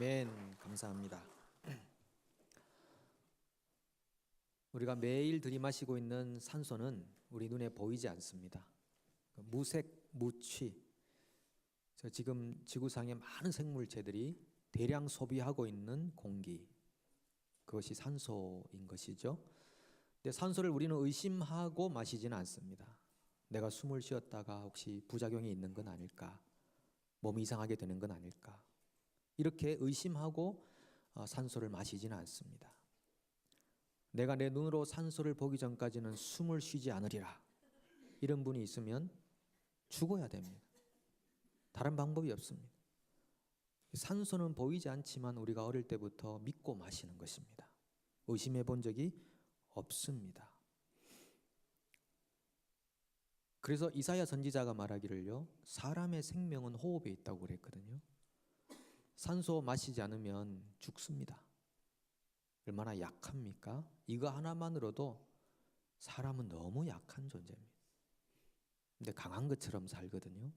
아멘. 감사합니다. 우리가 매일 들이마시고 있는 산소는 우리 눈에 보이지 않습니다. 무색, 무취. 지금 지구상의 많은 생물체들이 대량 소비하고 있는 공기, 그것이 산소인 것이죠. 근데 산소를 우리는 의심하고 마시지는 않습니다. 내가 숨을 쉬었다가 혹시 부작용이 있는 건 아닐까, 몸이 이상하게 되는 건 아닐까, 이렇게 의심하고 산소를 마시지는 않습니다. 내가 내 눈으로 산소를 보기 전까지는 숨을 쉬지 않으리라, 이런 분이 있으면 죽어야 됩니다. 다른 방법이 없습니다. 산소는 보이지 않지만 우리가 어릴 때부터 믿고 마시는 것입니다. 의심해 본 적이 없습니다. 그래서 이사야 선지자가 말하기를요, 사람의 생명은 호흡에 있다고 그랬거든요. 산소 마시지 않으면 죽습니다. 얼마나 약합니까? 이거 하나만으로도 사람은 너무 약한 존재입니다. 근데 강한 것처럼 살거든요.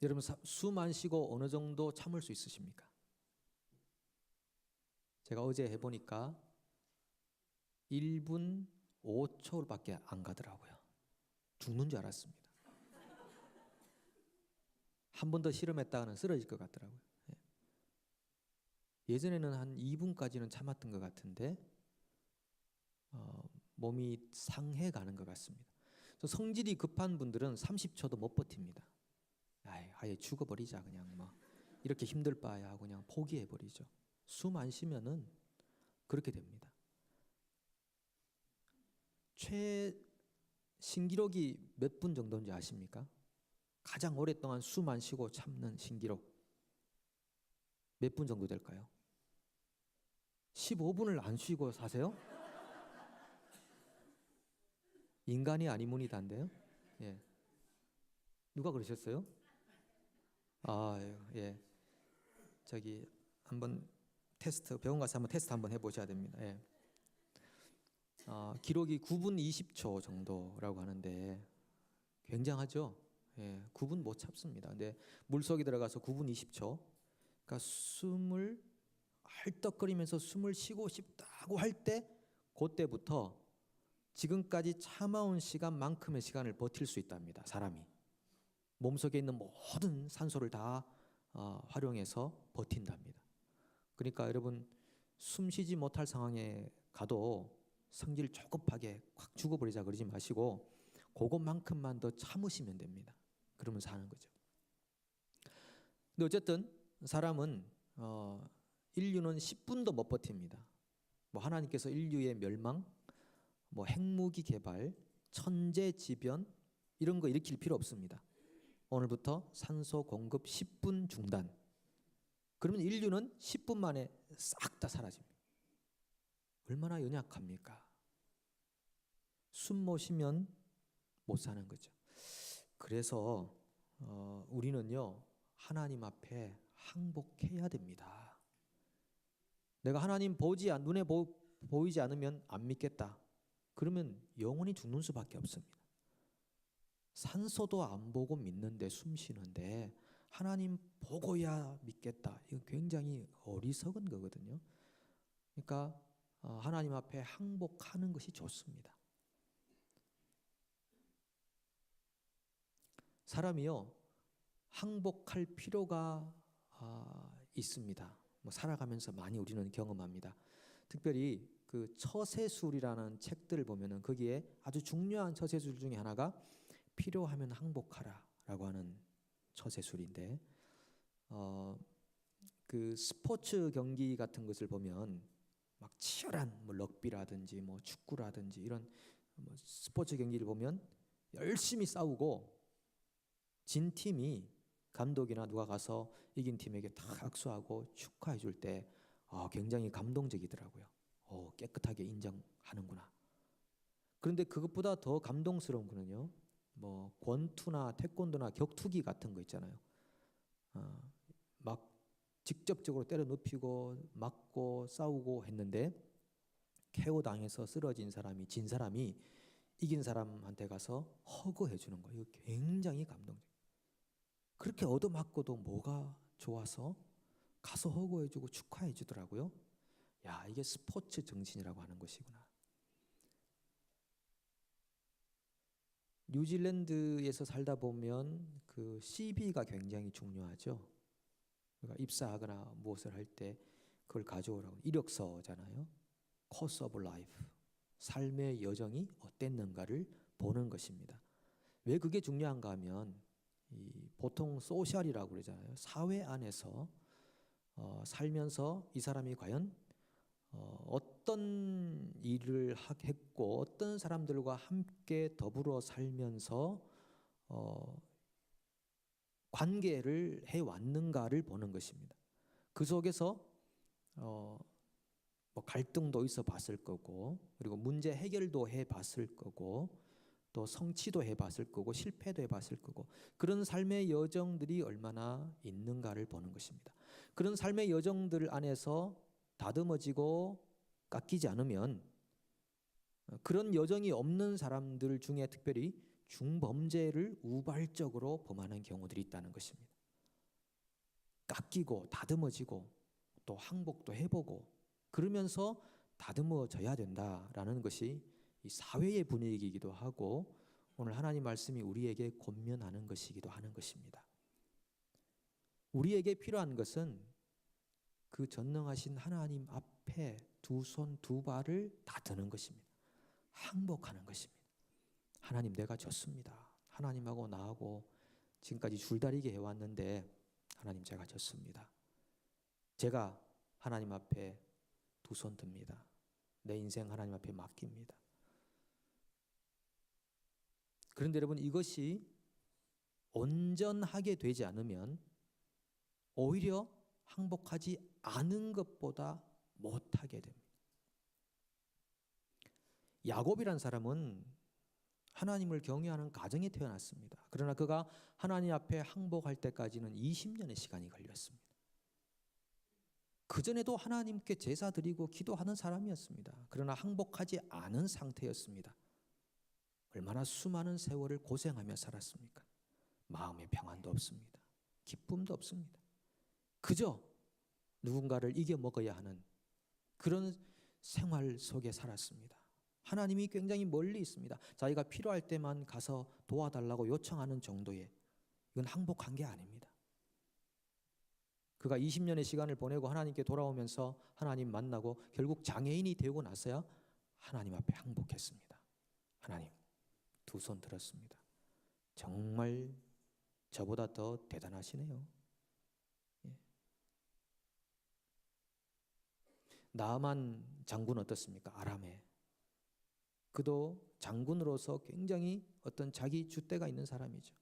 여러분, 숨 안 쉬고 어느 정도 참을 수 있으십니까? 제가 어제 해보니까 1분 5초밖에 안 가더라고요. 죽는 줄 알았습니다. 한 번 더 실험했다가는 쓰러질 것 같더라고요. 예전에는 한 2분까지는 참았던 것 같은데 몸이 상해 가는 것 같습니다. 성질이 급한 분들은 30초도 못 버팁니다. 아예 죽어버리자, 그냥 뭐 이렇게 힘들 바야 하고 그냥 포기해버리죠. 숨 안 쉬면은 그렇게 됩니다. 신기록이 몇 분 정도인지 아십니까? 가장 오랫동안 숨 안 쉬고 참는 신기록 몇 분 정도 될까요? 15분을 안 쉬고 사세요? 인간이 아니문이다인데요. 예. 누가 그러셨어요? 예. 저기 한번 병원 가서 한번 테스트 한번 해보셔야 됩니다. 예. 기록이 9분 20초 정도라고 하는데 굉장하죠. 예, 9분 못 참습니다. 근데 물속에 들어가서 9분 20초, 그러니까 숨을 헐떡거리면서 숨을 쉬고 싶다고 할 때, 그때부터 지금까지 참아온 시간만큼의 시간을 버틸 수 있답니다. 사람이 몸속에 있는 모든 산소를 다 활용해서 버틴답니다. 그러니까 여러분, 숨 쉬지 못할 상황에 가도 성질 조급하게 확 죽어버리자 그러지 마시고 그것만큼만 더 참으시면 됩니다. 그러면 사는 거죠. 근데 어쨌든 사람은 인류는 10분도 못 버팁니다. 뭐 하나님께서 인류의 멸망, 뭐 핵무기 개발, 천재지변 이런 거 일으킬 필요 없습니다. 오늘부터 산소 공급 10분 중단. 그러면 인류는 10분 만에 싹 다 사라집니다. 얼마나 연약합니까? 숨 못 쉬면 못 사는 거죠. 그래서 우리는요, 하나님 앞에 항복해야 됩니다. 내가 하나님 눈에 보이지 않으면 안 믿겠다. 그러면 영원히 죽는 수밖에 없습니다. 산소도 안 보고 믿는데, 숨 쉬는데 하나님 보고야 믿겠다. 이건 굉장히 어리석은 거거든요. 그러니까 하나님 앞에 항복하는 것이 좋습니다. 사람이요, 항복할 필요가 있습니다. 뭐 살아가면서 많이 우리는 경험합니다. 특별히 그 처세술이라는 책들을 보면은 거기에 아주 중요한 처세술 중에 하나가 필요하면 항복하라라고 하는 처세술인데, 그 스포츠 경기 같은 것을 보면 막 치열한 뭐 럭비라든지 뭐 축구라든지 이런 뭐 스포츠 경기를 보면 열심히 싸우고 진 팀이 감독이나 누가 가서 이긴 팀에게 다 악수하고 축하해 줄 때 굉장히 감동적이더라고요. 깨끗하게 인정하는구나. 그런데 그것보다 더 감동스러운 거는요, 뭐 권투나 태권도나 격투기 같은 거 있잖아요. 막 직접적으로 때려 눕히고 맞고 싸우고 했는데 KO 당해서 쓰러진 사람이, 진 사람이 이긴 사람한테 가서 허그해 주는 거예요. 이거 굉장히 감동적이에요. 그렇게 얻어맞고도 뭐가 좋아서 가서 허구해주고 축하해주더라고요. 야, 이게 스포츠 정신이라고 하는 것이구나. 뉴질랜드에서 살다 보면 그 CV가 굉장히 중요하죠. 그러니까 입사하거나 무엇을 할 때 그걸 가져오라고. 이력서잖아요. Course of Life, 삶의 여정이 어땠는가를 보는 것입니다. 왜 그게 중요한가 하면 보통 소셜이라고 그러잖아요. 사회 안에서 살면서 이 사람이 과연 어떤 일을 했고 어떤 사람들과 함께 더불어 살면서 관계를 해왔는가를 보는 것입니다. 그 속에서 뭐 갈등도 있어 봤을 거고, 그리고 문제 해결도 해 봤을 거고, 또 성취도 해 봤을 거고, 실패도 해 봤을 거고, 그런 삶의 여정들이 얼마나 있는가를 보는 것입니다. 그런 삶의 여정들 안에서 다듬어지고 깎이지 않으면 그런 여정이 없는 사람들 중에 특별히 중범죄를 우발적으로 범하는 경우들이 있다는 것입니다. 깎이고 다듬어지고 또 항복도 해보고 그러면서 다듬어져야 된다라는 것이 이 사회의 분위기이기도 하고 오늘 하나님 말씀이 우리에게 권면하는 것이기도 하는 것입니다. 우리에게 필요한 것은 그 전능하신 하나님 앞에 두 손 두 발을 다 드는 것입니다. 항복하는 것입니다. 하나님, 내가 졌습니다. 하나님하고 나하고 지금까지 줄다리기 해왔는데 하나님, 제가 졌습니다. 제가 하나님 앞에 두 손 듭니다. 내 인생 하나님 앞에 맡깁니다. 그런데 여러분, 이것이 온전하게 되지 않으면 오히려 항복하지 않은 것보다 못하게 됩니다. 야곱이란 사람은 하나님을 경외하는 가정에 태어났습니다. 그러나 그가 하나님 앞에 항복할 때까지는 20년의 시간이 걸렸습니다. 그전에도 하나님께 제사 드리고 기도하는 사람이었습니다. 그러나 항복하지 않은 상태였습니다. 얼마나 수많은 세월을 고생하며 살았습니까? 마음의 평안도 없습니다. 기쁨도 없습니다. 그저 누군가를 이겨먹어야 하는 그런 생활 속에 살았습니다. 하나님이 굉장히 멀리 있습니다. 자기가 필요할 때만 가서 도와달라고 요청하는 정도의, 이건 항복한 게 아닙니다. 그가 20년의 시간을 보내고 하나님께 돌아오면서 하나님 만나고 결국 장애인이 되고 나서야 하나님 앞에 항복했습니다. 하나님, 두 손 들었습니다. 정말 저보다 더 대단하시네요. 예. 나아만 장군 어떻습니까? 아람에. 그도 장군으로서 굉장히 어떤 자기 줏대가 있는 사람이죠.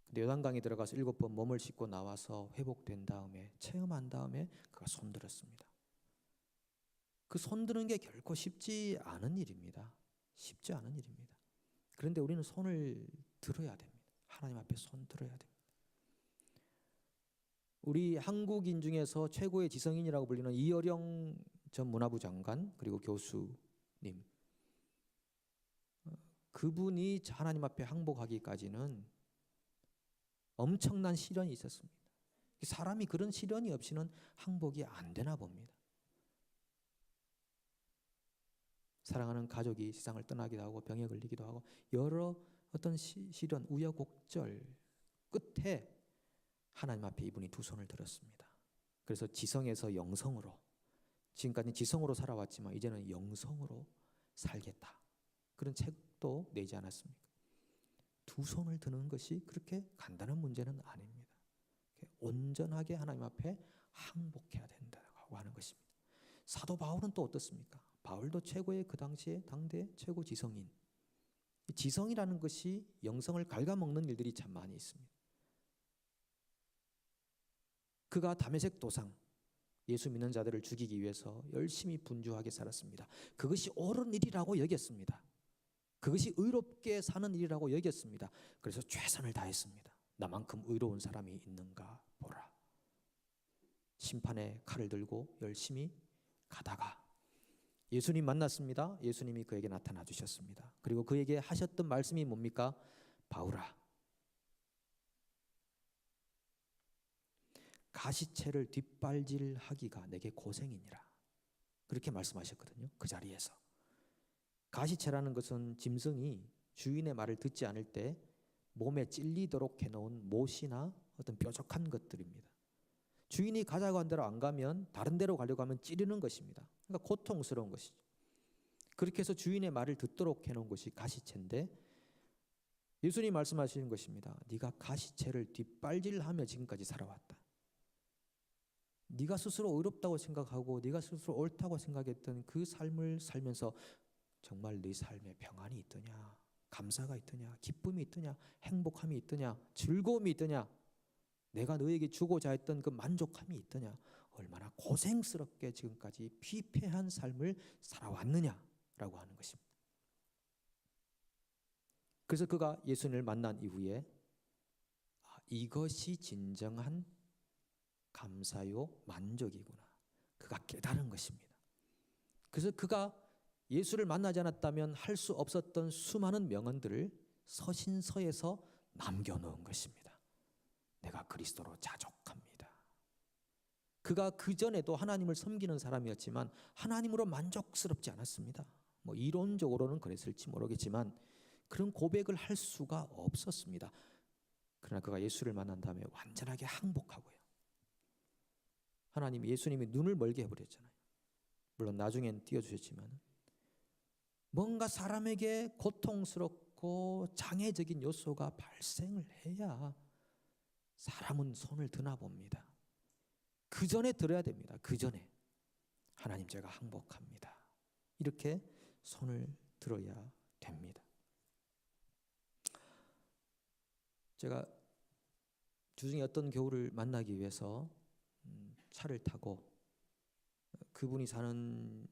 근데 요단강에 들어가서 7번 몸을 씻고 나와서 회복된 다음에 체험한 다음에 그가 손들었습니다. 그 손드는 게 결코 쉽지 않은 일입니다. 쉽지 않은 일입니다. 그런데 우리는 손을 들어야 됩니다. 하나님 앞에 손 들어야 됩니다. 우리 한국인 중에서 최고의 지성인이라고 불리는 이어령 전 문화부 장관 그리고 교수님, 그분이 하나님 앞에 항복하기까지는 엄청난 시련이 있었습니다. 사람이 그런 시련이 없이는 항복이 안 되나 봅니다. 사랑하는 가족이 세상을 떠나기도 하고 병에 걸리기도 하고 여러 어떤 시련, 우여곡절 끝에 하나님 앞에 이분이 두 손을 들었습니다. 그래서 지성에서 영성으로, 지금까지 지성으로 살아왔지만 이제는 영성으로 살겠다, 그런 책도 내지 않았습니까? 두 손을 드는 것이 그렇게 간단한 문제는 아닙니다. 온전하게 하나님 앞에 항복해야 된다고 하는 것입니다. 사도 바울은 또 어떻습니까? 바울도 최고의 그 당시에 당대 최고 지성인. 지성이라는 것이 영성을 갉아먹는 일들이 참 많이 있습니다. 그가 다메섹 도상, 예수 믿는 자들을 죽이기 위해서 열심히 분주하게 살았습니다. 그것이 옳은 일이라고 여겼습니다. 그것이 의롭게 사는 일이라고 여겼습니다. 그래서 최선을 다했습니다. 나만큼 의로운 사람이 있는가 보라. 심판의 칼을 들고 열심히 가다가 예수님 만났습니다. 예수님이 그에게 나타나 주셨습니다. 그리고 그에게 하셨던 말씀이 뭡니까? 바울아, 가시채를 뒷발질하기가 내게 고생이니라. 그렇게 말씀하셨거든요. 그 자리에서. 가시채라는 것은 짐승이 주인의 말을 듣지 않을 때 몸에 찔리도록 해놓은 못이나 어떤 뾰족한 것들입니다. 주인이 가자고 한 대로 안 가면 다른 데로 가려고 하면 찌르는 것입니다. 그러니까 고통스러운 것이죠. 그렇게 해서 주인의 말을 듣도록 해놓은 것이 가시채인데, 예수님이 말씀하시는 것입니다. 네가 가시채를 뒷발질하며 지금까지 살아왔다. 네가 스스로 의롭다고 생각하고 네가 스스로 옳다고 생각했던 그 삶을 살면서 정말 네 삶에 평안이 있더냐, 감사가 있더냐, 기쁨이 있더냐, 행복함이 있더냐, 즐거움이 있더냐, 내가 너에게 주고자 했던 그 만족함이 있더냐, 얼마나 고생스럽게 지금까지 피폐한 삶을 살아왔느냐라고 하는 것입니다. 그래서 그가 예수님을 만난 이후에 이것이 진정한 감사요 만족이구나, 그가 깨달은 것입니다. 그래서 그가 예수를 만나지 않았다면 할 수 없었던 수많은 명언들을 서신서에서 남겨놓은 것입니다. 내가 그리스도로 자족합니다. 그가 그전에도 하나님을 섬기는 사람이었지만 하나님으로 만족스럽지 않았습니다. 뭐 이론적으로는 그랬을지 모르겠지만 그런 고백을 할 수가 없었습니다. 그러나 그가 예수를 만난 다음에 완전하게 항복하고요. 하나님이 예수님이 눈을 멀게 해버렸잖아요. 물론 나중엔 띄워주셨지만 뭔가 사람에게 고통스럽고 장애적인 요소가 발생을 해야 사람은 손을 드나 봅니다. 그 전에 들어야 됩니다. 그 전에 하나님 제가 항복합니다, 이렇게 손을 들어야 됩니다. 제가 주중에 어떤 교우를 만나기 위해서 차를 타고 그분이 사는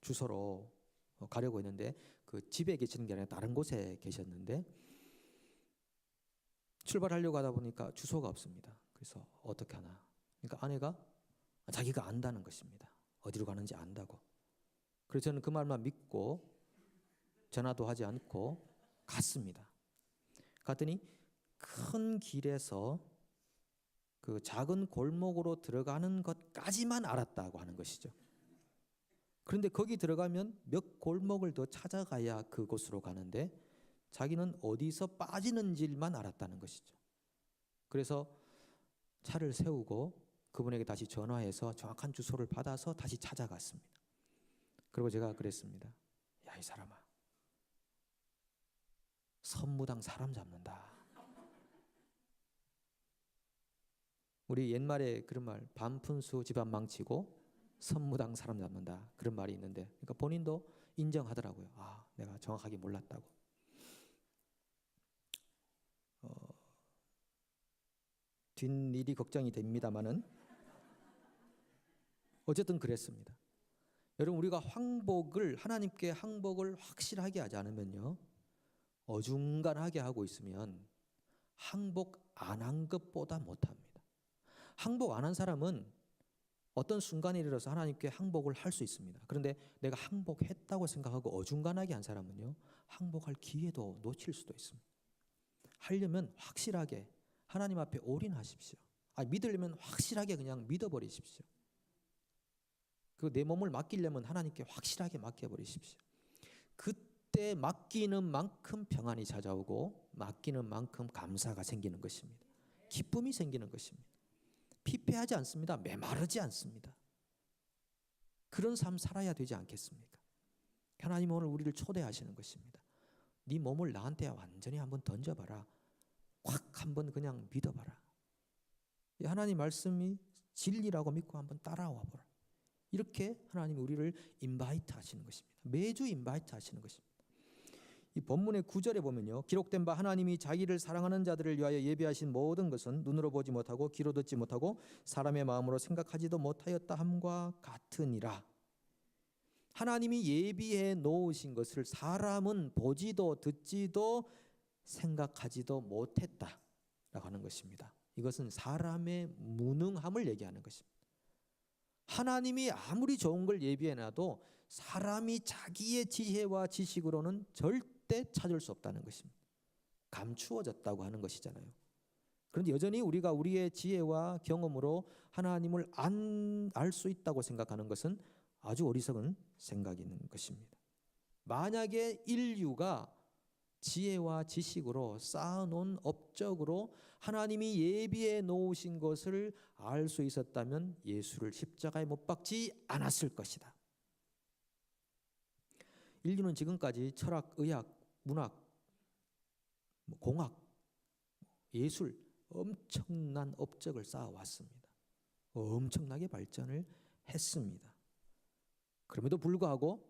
주소로 가려고 했는데 그 집에 계시는 게 아니라 다른 곳에 계셨는데 출발하려고 하다 보니까 주소가 없습니다. 그래서 어떻게 하나? 그러니까 아내가 자기가 안다는 것입니다. 어디로 가는지 안다고. 그래서 저는 그 말만 믿고 전화도 하지 않고 갔습니다. 갔더니 큰 길에서 그 작은 골목으로 들어가는 것까지만 알았다고 하는 것이죠. 그런데 거기 들어가면 몇 골목을 더 찾아가야 그곳으로 가는데 자기는 어디서 빠지는 길만 알았다는 것이죠. 그래서 차를 세우고 그분에게 다시 전화해서 정확한 주소를 받아서 다시 찾아갔습니다. 그리고 제가 그랬습니다. 야, 이 사람아, 선무당 사람 잡는다. 우리 옛말에 그런 말, 반푼수 집안 망치고 선무당 사람 잡는다, 그런 말이 있는데, 그러니까 본인도 인정하더라고요. 내가 정확하게 몰랐다고. 뒷일이 걱정이 됩니다만은 어쨌든 그랬습니다. 여러분, 우리가 하나님께 항복을 확실하게 하지 않으면요, 어중간하게 하고 있으면 항복 안 한 것보다 못합니다. 항복 안 한 사람은 어떤 순간에 이르러서 하나님께 항복을 할 수 있습니다. 그런데 내가 항복했다고 생각하고 어중간하게 한 사람은요, 항복할 기회도 놓칠 수도 있습니다. 하려면 확실하게 하나님 앞에 올인하십시오. 믿으려면 확실하게 그냥 믿어버리십시오. 그 내 몸을 맡기려면 하나님께 확실하게 맡겨버리십시오. 그때 맡기는 만큼 평안이 찾아오고 맡기는 만큼 감사가 생기는 것입니다. 기쁨이 생기는 것입니다. 피폐하지 않습니다. 메마르지 않습니다. 그런 삶 살아야 되지 않겠습니까? 하나님 오늘 우리를 초대하시는 것입니다. 네 몸을 나한테 완전히 한번 던져봐라. 확 한번 그냥 믿어봐라. 하나님 말씀이 진리라고 믿고 한번 따라와 보라. 이렇게 하나님 우리를 인바이트 하시는 것입니다. 매주 인바이트 하시는 것입니다. 이 본문의 9절에 보면요, 기록된 바 하나님이 자기를 사랑하는 자들을 위하여 예비하신 모든 것은 눈으로 보지 못하고 귀로 듣지 못하고 사람의 마음으로 생각하지도 못하였다 함과 같으니라. 하나님이 예비해 놓으신 것을 사람은 보지도 듣지도 생각하지도 못했다라고 하는 것입니다. 이것은 사람의 무능함을 얘기하는 것입니다. 하나님이 아무리 좋은 걸 예비해놔도 사람이 자기의 지혜와 지식으로는 절대 찾을 수 없다는 것입니다. 감추어졌다고 하는 것이잖아요. 그런데 여전히 우리가 우리의 지혜와 경험으로 하나님을 안 알 수 있다고 생각하는 것은 아주 어리석은 생각인 것입니다. 만약에 인류가 지혜와 지식으로 쌓아놓은 업적으로 하나님이 예비해 놓으신 것을 알 수 있었다면 예수를 십자가에 못 박지 않았을 것이다. 인류는 지금까지 철학, 의학, 문학, 공학, 예술 엄청난 업적을 쌓아왔습니다. 엄청나게 발전을 했습니다. 그럼에도 불구하고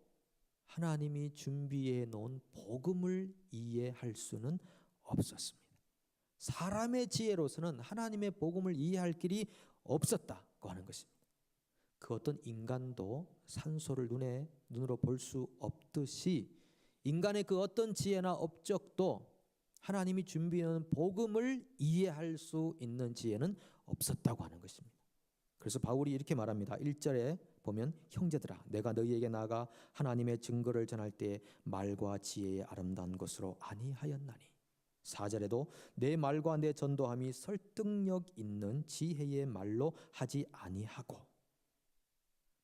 하나님이 준비해 놓은 복음을 이해할 수는 없었습니다. 사람의 지혜로서는 하나님의 복음을 이해할 길이 없었다고 하는 것입니다. 그 어떤 인간도 산소를 눈으로 볼 수 없듯이 인간의 그 어떤 지혜나 업적도 하나님이 준비한 복음을 이해할 수 있는 지혜는 없었다고 하는 것입니다. 그래서 바울이 이렇게 말합니다. 1절에 보면 형제들아 내가 너희에게 나아가 하나님의 증거를 전할 때 말과 지혜의 아름다운 것으로 아니하였나니 4절에도 내 말과 내 전도함이 설득력 있는 지혜의 말로 하지 아니하고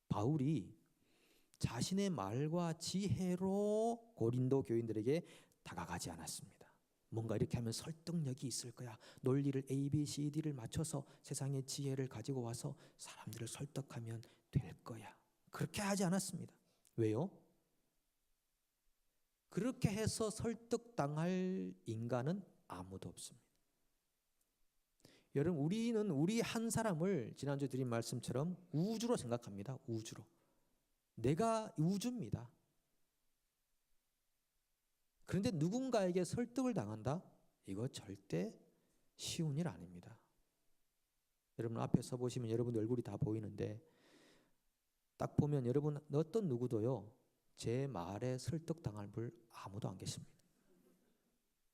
바울이 자신의 말과 지혜로 고린도 교인들에게 다가가지 않았습니다. 뭔가 이렇게 하면 설득력이 있을 거야. 논리를 A, B, C, D를 맞춰서 세상의 지혜를 가지고 와서 사람들을 설득하면 될 거야. 그렇게 하지 않았습니다. 왜요? 그렇게 해서 설득당할 인간은 아무도 없습니다. 여러분 우리는 우리 한 사람을 지난주 드린 말씀처럼 우주로 생각합니다. 우주로. 내가 우주입니다. 그런데 누군가에게 설득을 당한다? 이거 절대 쉬운 일 아닙니다. 여러분 앞에 서 보시면 여러분 얼굴이 다 보이는데 딱 보면 여러분 어떤 누구도요 제 말에 설득당할 분 아무도 안 계십니다.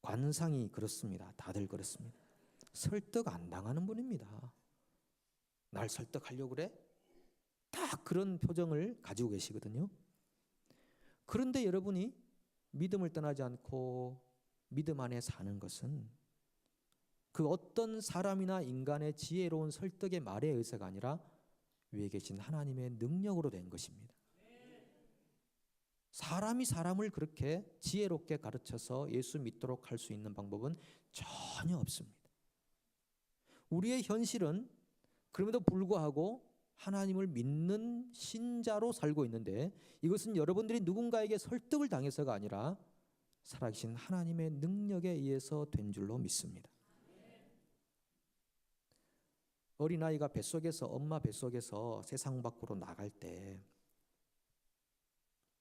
관상이 그렇습니다. 다들 그렇습니다. 설득 안 당하는 분입니다. 날 설득하려고 그래? 딱 그런 표정을 가지고 계시거든요. 그런데 여러분이 믿음을 떠나지 않고 믿음 안에 사는 것은 그 어떤 사람이나 인간의 지혜로운 설득의 말에 의해서가 아니라 위에 계신 하나님의 능력으로 된 것입니다. 사람이 사람을 그렇게 지혜롭게 가르쳐서 예수 믿도록 할 수 있는 방법은 전혀 없습니다. 우리의 현실은 그럼에도 불구하고 하나님을 믿는 신자로 살고 있는데 이것은 여러분들이 누군가에게 설득을 당해서가 아니라 살아계신 하나님의 능력에 의해서 된 줄로 믿습니다. 어린아이가 뱃속에서 엄마 뱃속에서 세상 밖으로 나갈 때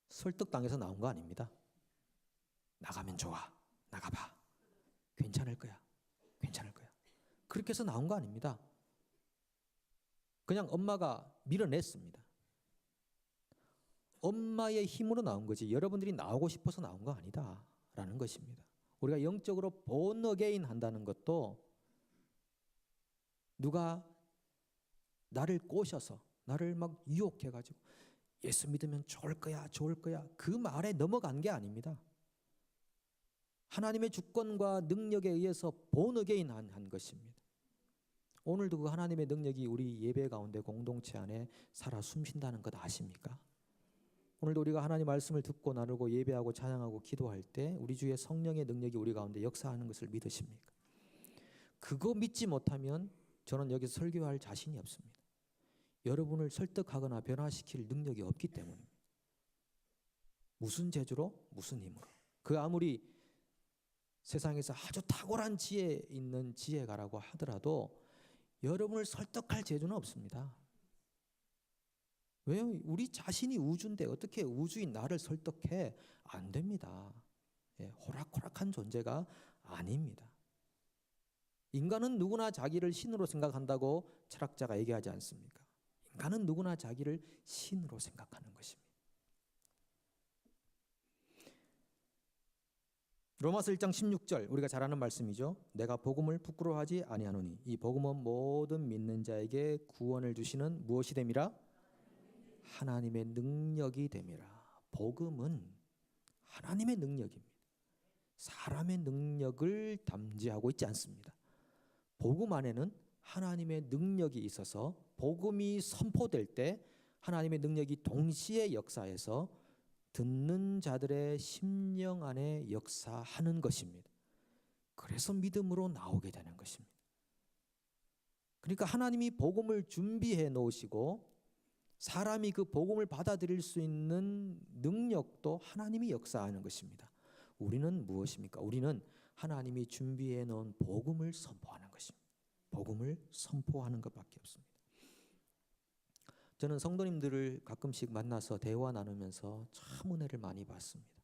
설득당해서 나온 거 아닙니다. 나가면 좋아. 나가봐. 괜찮을 거야. 괜찮을 거야. 그렇게 해서 나온 거 아닙니다. 그냥 엄마가 밀어냈습니다. 엄마의 힘으로 나온 거지 여러분들이 나오고 싶어서 나온 거 아니다 라는 것입니다. 우리가 영적으로 born again 한다는 것도 누가 나를 꼬셔서 나를 막 유혹해가지고 예수 믿으면 좋을 거야 좋을 거야 그 말에 넘어간 게 아닙니다. 하나님의 주권과 능력에 의해서 born again 한 것입니다. 오늘도 그 하나님의 능력이 우리 예배 가운데 공동체 안에 살아 숨쉰다는 것 아십니까? 오늘도 우리가 하나님 말씀을 듣고 나누고 예배하고 찬양하고 기도할 때 우리 주의 성령의 능력이 우리 가운데 역사하는 것을 믿으십니까? 그거 믿지 못하면 저는 여기서 설교할 자신이 없습니다. 여러분을 설득하거나 변화시킬 능력이 없기 때문입니다. 무슨 재주로? 무슨 힘으로? 그 아무리 세상에서 아주 탁월한 지혜 있는 지혜가라고 하더라도 여러분을 설득할 재주는 없습니다. 왜요? 우리 자신이 우주인데 어떻게 우주인 나를 설득해? 안 됩니다. 호락호락한 존재가 아닙니다. 인간은 누구나 자기를 신으로 생각한다고 철학자가 얘기하지 않습니까? 인간은 누구나 자기를 신으로 생각하는 것입니다. 로마서 1장 16절 우리가 잘 아는 말씀이죠. 내가 복음을 부끄러워하지 아니하노니 이 복음은 모든 믿는 자에게 구원을 주시는 무엇이 됨이라? 하나님의 능력이 됨이라. 복음은 하나님의 능력입니다. 사람의 능력을 담지하고 있지 않습니다. 복음 안에는 하나님의 능력이 있어서 복음이 선포될 때 하나님의 능력이 동시에 역사해서 듣는 자들의 심령 안에 역사하는 것입니다. 그래서 믿음으로 나오게 되는 것입니다. 그러니까 하나님이 복음을 준비해 놓으시고 사람이 그 복음을 받아들일 수 있는 능력도 하나님이 역사하는 것입니다. 우리는 무엇입니까? 우리는 하나님이 준비해 놓은 복음을 선포하는 것입니다. 복음을 선포하는 것밖에 없습니다. 저는 성도님들을 가끔씩 만나서 대화 나누면서 참 은혜를 많이 받습니다.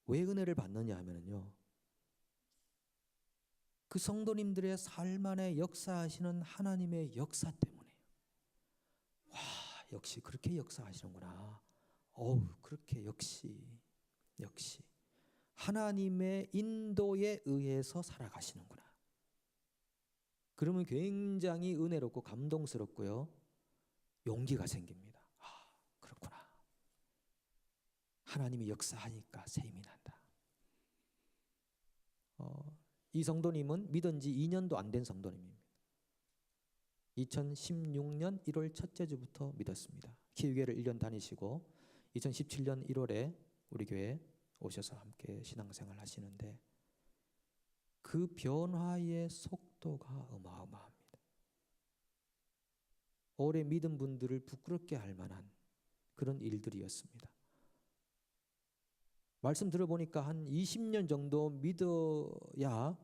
왜 은혜를 받느냐 하면요, 그 성도님들의 삶 안에 역사하시는 하나님의 역사 때문에요. 와, 역시 그렇게 역사하시는구나. 그렇게 역시 하나님의 인도에 의해서 살아가시는구나. 그러면 굉장히 은혜롭고 감동스럽고요, 용기가 생깁니다. 그렇구나. 하나님이 역사하니까 셈이 난다. 이 성도님은 믿은 지 2년도 안 된 성도님입니다. 2016년 1월 첫째 주부터 믿었습니다. 키우교회를 1년 다니시고 2017년 1월에 우리 교회에 오셔서 함께 신앙생활 하시는데 그 변화의 속도가 어마어마합니다. 오래 믿은 분들을 부끄럽게 할 만한 그런 일들이었습니다. 말씀 들어보니까 한 20년 정도 믿어야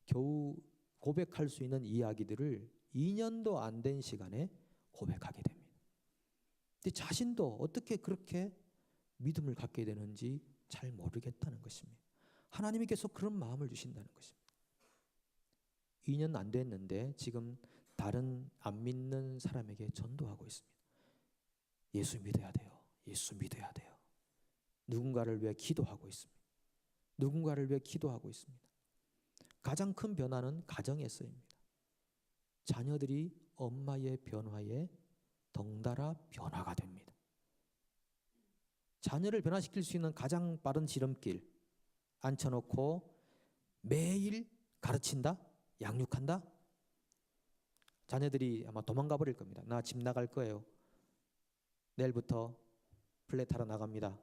겨우 고백할 수 있는 이야기들을 2년도 안 된 시간에 고백하게 됩니다. 근데 자신도 어떻게 그렇게 믿음을 갖게 되는지 잘 모르겠다는 것입니다. 하나님이 계속 그런 마음을 주신다는 것입니다. 2년 안 됐는데 지금 다른 안 믿는 사람에게 전도하고 있습니다. 예수 믿어야 돼요. 예수 믿어야 돼요. 누군가를 위해 기도하고 있습니다. 누군가를 위해 기도하고 있습니다. 가장 큰 변화는 가정에서입니다. 자녀들이 엄마의 변화에 덩달아 변화가 됩니다. 자녀를 변화시킬 수 있는 가장 빠른 지름길 앉혀놓고 매일 가르친다? 양육한다? 자녀들이 아마 도망가 버릴 겁니다. 나 집 나갈 거예요. 내일부터 플랫 하러 나갑니다.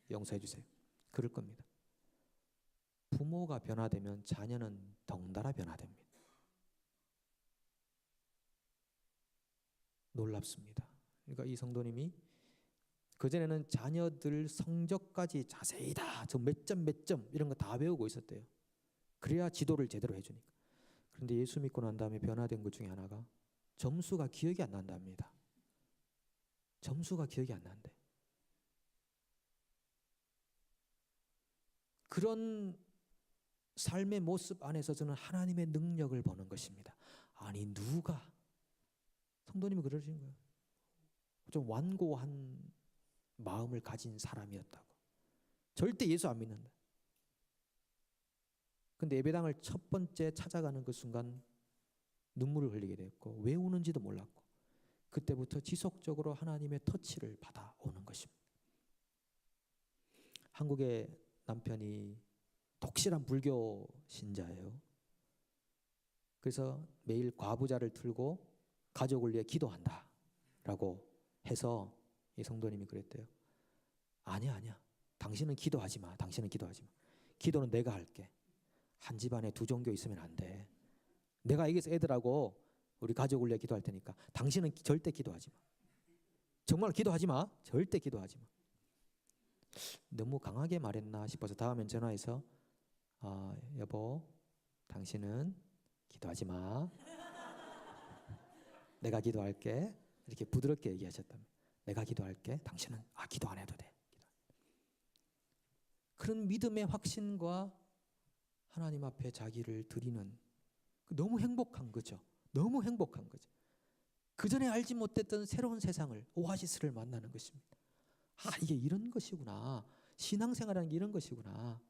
용서해 주세요. 그럴 겁니다. 부모가 변화되면 자녀는 덩달아 변화됩니다. 놀랍습니다. 그러니까 이 성도님이 그전에는 자녀들 성적까지 자세히 다 저 몇 점 이런 거 다 배우고 있었대요. 그래야 지도를 제대로 해주니까. 그런데 예수 믿고 난 다음에 변화된 것 중에 하나가 점수가 기억이 안 난답니다. 점수가 기억이 안 난대. 그런 삶의 모습 안에서 저는 하나님의 능력을 보는 것입니다. 아니 누가 성도님이 그러신 거예요. 좀 완고한 마음을 가진 사람이었다고. 절대 예수 안 믿는다. 근데 예배당을 첫 번째 찾아가는 그 순간 눈물을 흘리게 됐고 왜 우는지도 몰랐고 그때부터 지속적으로 하나님의 터치를 받아오는 것입니다. 한국의 남편이 독실한 불교 신자예요. 그래서 매일 과부자를 틀고 가족을 위해 기도한다 라고 해서 이 성도님이 그랬대요. 아니야. 당신은 기도하지 마. 당신은 기도하지 마. 기도는 내가 할게. 한 집안에 두 종교 있으면 안 돼. 내가 여기서 애들하고 우리 가족을 위해 기도할 테니까 당신은 절대 기도하지 마. 정말 기도하지 마. 절대 기도하지 마. 너무 강하게 말했나 싶어서 다음엔 전화해서 여보 당신은 기도하지 마. 내가 기도할게. 이렇게 부드럽게 얘기하셨다면 내가 기도할게. 당신은 기도 안 해도 돼. 그런 믿음의 확신과 하나님 앞에 자기를 드리는 너무 행복한 거죠. 너무 행복한 거죠. 그전에 알지 못했던 새로운 세상을 오아시스를 만나는 것입니다. 이게 이런 것이구나. 신앙생활이라는 게 이런 것이구나.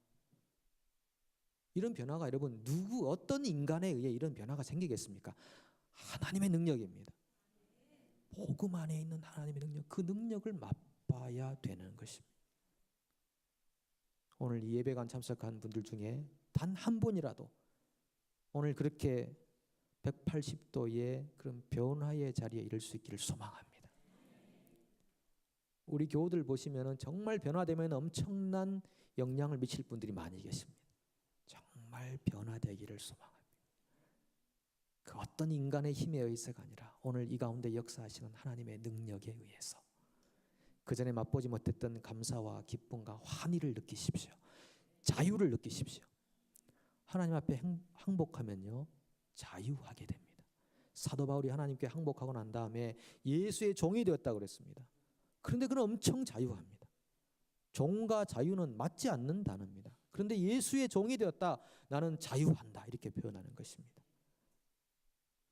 이런 변화가 여러분 어떤 인간에 의해 이런 변화가 생기겠습니까? 하나님의 능력입니다. 복음 안에 있는 하나님의 능력, 그 능력을 맛봐야 되는 것입니다. 오늘 이 예배관 참석한 분들 중에 단 한 분이라도 오늘 그렇게 180도의 그런 변화의 자리에 이를 수 있기를 소망합니다. 우리 교우들 보시면은 정말 변화되면 엄청난 영향을 미칠 분들이 많이 계십니다. 정말 변화되기를 소망합니다. 그 어떤 인간의 힘에 의해서가 아니라 오늘 이 가운데 역사하시는 하나님의 능력에 의해서 그 전에 맛보지 못했던 감사와 기쁨과 환희를 느끼십시오. 자유를 느끼십시오. 하나님 앞에 항복하면요 자유하게 됩니다. 사도 바울이 하나님께 항복하고 난 다음에 예수의 종이 되었다고 그랬습니다. 그런데 그는 엄청 자유합니다. 종과 자유는 맞지 않는 단어입니다. 그런데 예수의 종이 되었다, 나는 자유한다, 이렇게 표현하는 것입니다.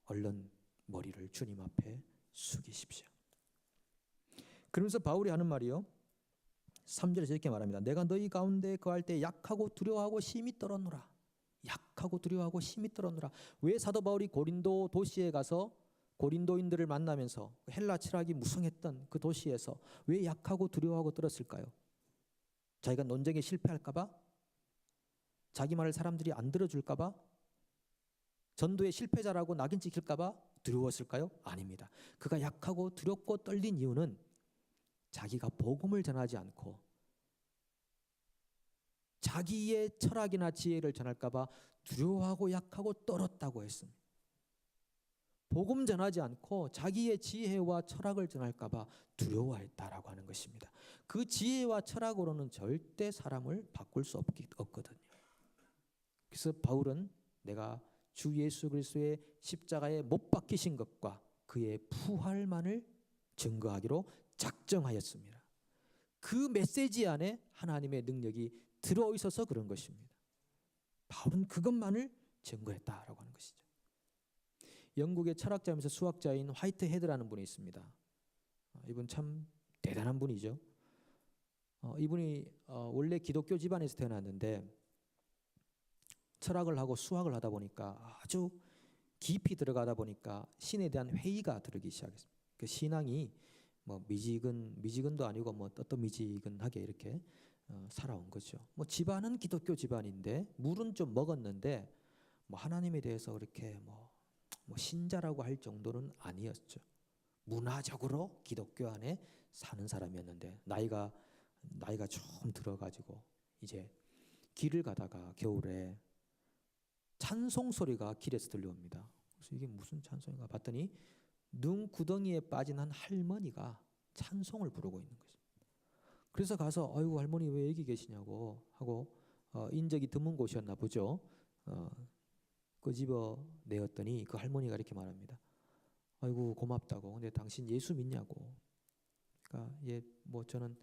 얼른 머리를 주님 앞에 숙이십시오. 그러면서 바울이 하는 말이요 3절에서 이렇게 말합니다. 내가 너희 가운데 거할 때 약하고 두려워하고 심히 떨었노라. 약하고 두려워하고 심히 떨었노라. 왜 사도 바울이 고린도 도시에 가서 고린도인들을 만나면서 헬라 철학이 무성했던 그 도시에서 왜 약하고 두려워하고 떨었을까요? 자기가 논쟁에 실패할까 봐? 자기 말을 사람들이 안 들어줄까 봐? 전도의 실패자라고 낙인 찍힐까 봐 두려웠을까요? 아닙니다. 그가 약하고 두렵고 떨린 이유는 자기가 복음을 전하지 않고 자기의 철학이나 지혜를 전할까 봐 두려워하고 약하고 떨었다고 했습니다. 복음 전하지 않고 자기의 지혜와 철학을 전할까 봐 두려워했다라고 하는 것입니다. 그 지혜와 철학으로는 절대 사람을 바꿀 수 없거든요. 그래서 바울은 내가 주 예수 그리스도의 십자가에 못 박히신 것과 그의 부활만을 증거하기로 작정하였습니다. 그 메시지 안에 하나님의 능력이 들어있어서 그런 것입니다. 바울은 그것만을 증거했다라고 하는 것이죠. 영국의 철학자이면서 수학자인 화이트헤드라는 분이 있습니다. 이분 참 대단한 분이죠. 이분이 원래 기독교 집안에서 태어났는데 철학을 하고 수학을 하다 보니까 아주 깊이 들어가다 보니까 신에 대한 회의가 들기 시작했습니다. 그 신앙이 뭐 미지근도 아니고 뭐 어떤 미지근하게 이렇게 살아온 거죠. 뭐 집안은 기독교 집안인데 물은 좀 먹었는데 뭐 하나님에 대해서 그렇게 뭐 신자라고 할 정도는 아니었죠. 문화적으로 기독교 안에 사는 사람이었는데 나이가 좀 들어가지고 이제 길을 가다가 겨울에 찬송 소리가 길에서 들려옵니다. 그래서 이게 무슨 찬송인가 봤더니 눈구덩이에 빠진 한 할머니가 찬송을 부르고 있는 거죠. 그래서 가서 아이고 할머니 왜 여기 계시냐고 하고 인적이 드문 곳이었나 보죠. 끄집어 내었더니 그 할머니가 이렇게 말합니다. 아이고 고맙다고. 근데 당신 예수 믿냐고. 그러니까 뭐 저는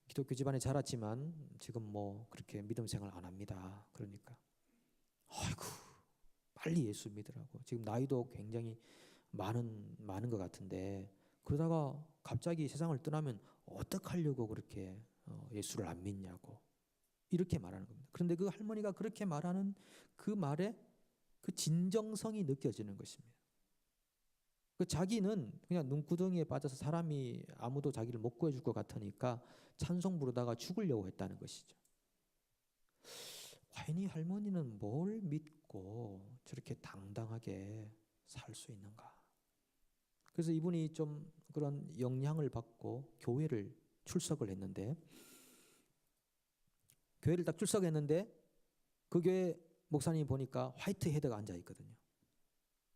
기독교 집안에 자랐지만 지금 뭐 그렇게 믿음 생활 안 합니다. 그러니까 아이고 빨리 예수 믿으라고. 지금 나이도 굉장히 많은 것 같은데 그러다가 갑자기 세상을 떠나면 어떡하려고 그렇게 예수를 안 믿냐고 이렇게 말하는 겁니다. 그런데 그 할머니가 그렇게 말하는 그 말에 그 진정성이 느껴지는 것입니다. 그 자기는 그냥 눈구덩이에 빠져서 사람이 아무도 자기를 못 구해줄 것 같으니까 찬송 부르다가 죽으려고 했다는 것이죠. 과연 이 할머니는 뭘 믿고 저렇게 당당하게 살 수 있는가? 그래서 이분이 좀 그런 영향을 받고 교회를 출석을 했는데 교회를 딱 출석했는데 그 교회 목사님이 보니까 화이트헤드가 앉아 있거든요.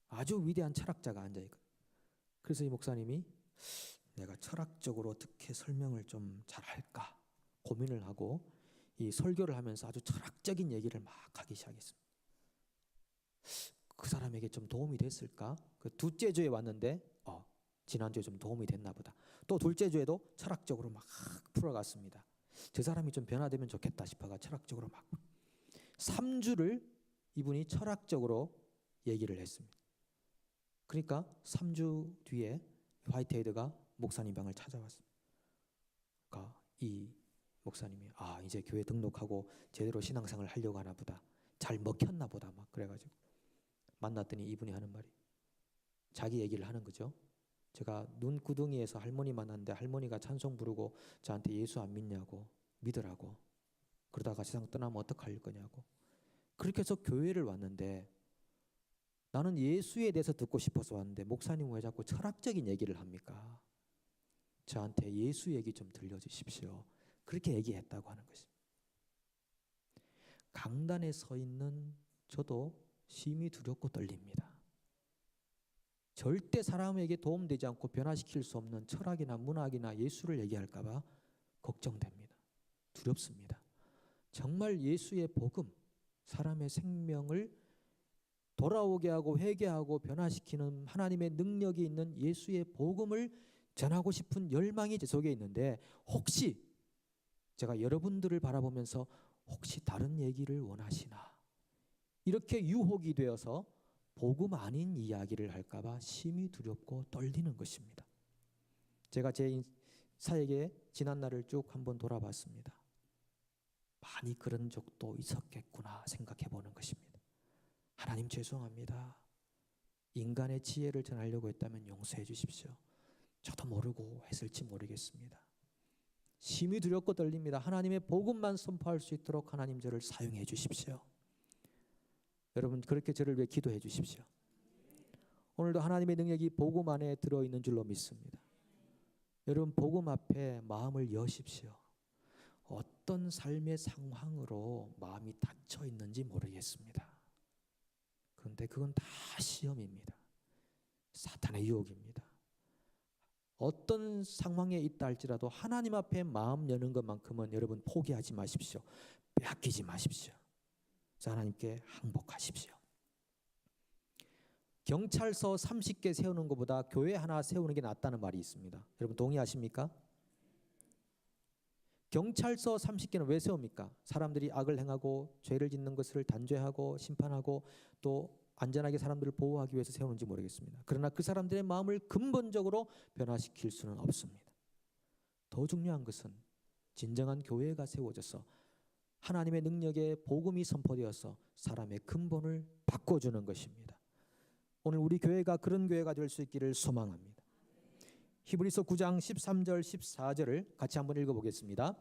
아주 위대한 철학자가 앉아 있거든요. 그래서 이 목사님이 내가 철학적으로 어떻게 설명을 좀 잘할까 고민을 하고 이 설교를 하면서 아주 철학적인 얘기를 막 하기 시작했습니다. 그 사람에게 좀 도움이 됐을까? 그 둘째 주에 왔는데 지난주에 좀 도움이 됐나 보다. 또 둘째 주에도 철학적으로 막 풀어갔습니다. 저 사람이 좀 변화되면 좋겠다 싶어가 철학적으로 막 3주를 이분이 철학적으로 얘기를 했습니다. 그러니까 3주 뒤에 화이트헤드가 목사님 방을 찾아왔습니다. 그러니까 이 목사님이 이제 교회 등록하고 제대로 신앙생활을 하려고 하나 보다. 잘 먹혔나 보다 막 그래가지고 만났더니 이분이 하는 말이 자기 얘기를 하는 거죠. 제가 눈구덩이에서 할머니 만났는데 할머니가 찬송 부르고 저한테 예수 안 믿냐고 믿으라고 그러다가 세상 떠나면 어떡할 거냐고 그렇게 해서 교회를 왔는데 나는 예수에 대해서 듣고 싶어서 왔는데 목사님 왜 자꾸 철학적인 얘기를 합니까? 저한테 예수 얘기 좀 들려주십시오. 그렇게 얘기했다고 하는 것입니다. 강단에 서 있는 저도 심히 두렵고 떨립니다. 절대 사람에게 도움되지 않고 변화시킬 수 없는 철학이나 문학이나 예수를 얘기할까 봐 걱정됩니다. 두렵습니다. 정말 예수의 복음, 사람의 생명을 돌아오게 하고 회개하고 변화시키는 하나님의 능력이 있는 예수의 복음을 전하고 싶은 열망이 제 속에 있는데, 혹시 제가 여러분들을 바라보면서 혹시 다른 얘기를 원하시나, 이렇게 유혹이 되어서 복음 아닌 이야기를 할까 봐 심히 두렵고 떨리는 것입니다. 제가 제 사역의 지난 날을 쭉 한번 돌아봤습니다. 많이 그런 적도 있었겠구나 생각해 보는 것입니다. 하나님 죄송합니다. 인간의 지혜를 전하려고 했다면 용서해 주십시오. 저도 모르고 했을지 모르겠습니다. 심히 두렵고 떨립니다. 하나님의 복음만 선포할 수 있도록 하나님 저를 사용해 주십시오. 여러분 그렇게 저를 위해 기도해 주십시오. 오늘도 하나님의 능력이 복음 안에 들어있는 줄로 믿습니다. 여러분 복음 앞에 마음을 여십시오. 어떤 삶의 상황으로 마음이 닫혀 있는지 모르겠습니다. 그런데 그건 다 시험입니다. 사탄의 유혹입니다. 어떤 상황에 있다 할지라도 하나님 앞에 마음 여는 것만큼은 여러분 포기하지 마십시오. 빼앗기지 마십시오. 그래서 하나님께 항복하십시오. 경찰서 30개 세우는 것보다 교회 하나 세우는 게 낫다는 말이 있습니다. 여러분 동의하십니까? 경찰서 30개는 왜 세웁니까? 사람들이 악을 행하고 죄를 짓는 것을 단죄하고 심판하고 또 안전하게 사람들을 보호하기 위해서 세우는지 모르겠습니다. 그러나 그 사람들의 마음을 근본적으로 변화시킬 수는 없습니다. 더 중요한 것은 진정한 교회가 세워져서 하나님의 능력의 복음이 선포되어서 사람의 근본을 바꿔주는 것입니다. 오늘 우리 교회가 그런 교회가 될 수 있기를 소망합니다. 히브리서 9장 13절 14절을 같이 한번 읽어보겠습니다.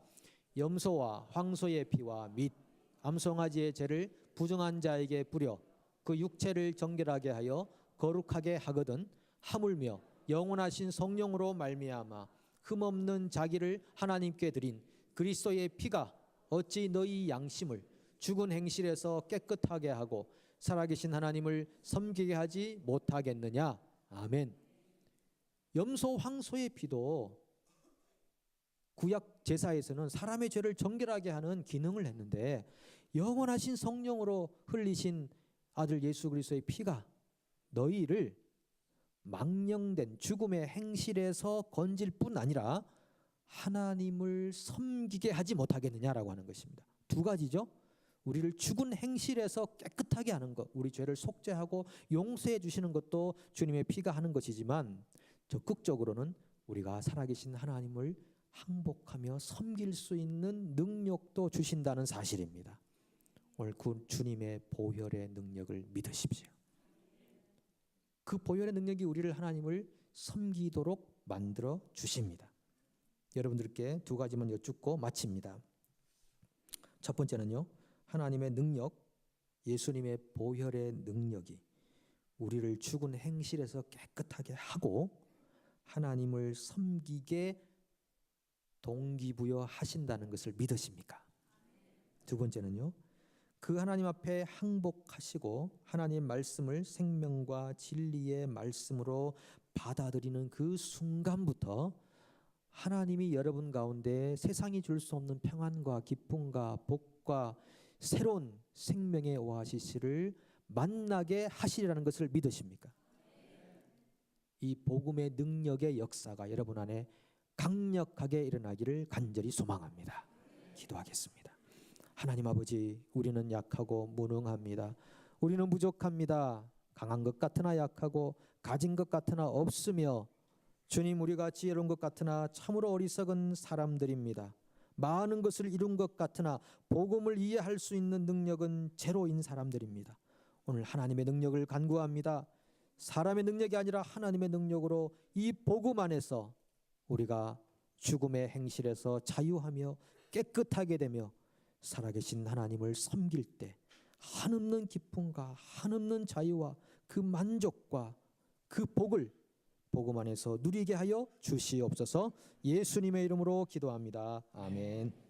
염소와 황소의 피와 및 암송아지의 죄를 부정한 자에게 뿌려 그 육체를 정결하게 하여 거룩하게 하거든 하물며 영원하신 성령으로 말미암아 흠없는 자기를 하나님께 드린 그리스도의 피가 어찌 너희 양심을 죽은 행실에서 깨끗하게 하고 살아계신 하나님을 섬기게 하지 못하겠느냐. 아멘. 염소 황소의 피도 구약 제사에서는 사람의 죄를 정결하게 하는 기능을 했는데, 영원하신 성령으로 흘리신 아들 예수 그리스도의 피가 너희를 망령된 죽음의 행실에서 건질 뿐 아니라 하나님을 섬기게 하지 못하겠느냐라고 하는 것입니다. 두 가지죠. 우리를 죽은 행실에서 깨끗하게 하는 것, 우리 죄를 속죄하고 용서해 주시는 것도 주님의 피가 하는 것이지만, 적극적으로는 우리가 살아계신 하나님을 항복하며 섬길 수 있는 능력도 주신다는 사실입니다. 오늘 그 주님의 보혈의 능력을 믿으십시오. 그 보혈의 능력이 우리를 하나님을 섬기도록 만들어 주십니다. 여러분들께 두 가지만 여쭙고 마칩니다. 첫 번째는요, 하나님의 능력, 예수님의 보혈의 능력이 우리를 죽은 행실에서 깨끗하게 하고 하나님을 섬기게 동기부여 하신다는 것을 믿으십니까? 두 번째는요, 그 하나님 앞에 항복하시고 하나님의 말씀을 생명과 진리의 말씀으로 받아들이는 그 순간부터 하나님이 여러분 가운데 세상이 줄 수 없는 평안과 기쁨과 복과 새로운 생명의 오아시스를 만나게 하시리라는 것을 믿으십니까? 이 복음의 능력의 역사가 여러분 안에 강력하게 일어나기를 간절히 소망합니다. 기도하겠습니다. 하나님 아버지, 우리는 약하고 무능합니다. 우리는 부족합니다. 강한 것 같으나 약하고 가진 것 같으나 없으며, 주님, 우리가 지혜로운 것 같으나 참으로 어리석은 사람들입니다. 많은 것을 이룬 것 같으나 복음을 이해할 수 있는 능력은 제로인 사람들입니다. 오늘 하나님의 능력을 간구합니다. 사람의 능력이 아니라 하나님의 능력으로 이 복음 안에서 우리가 죽음의 행실에서 자유하며 깨끗하게 되며 살아계신 하나님을 섬길 때 한없는 기쁨과 한없는 자유와 그 만족과 그 복을 복음 안에서 누리게 하여 주시옵소서. 예수님의 이름으로 기도합니다. 아멘.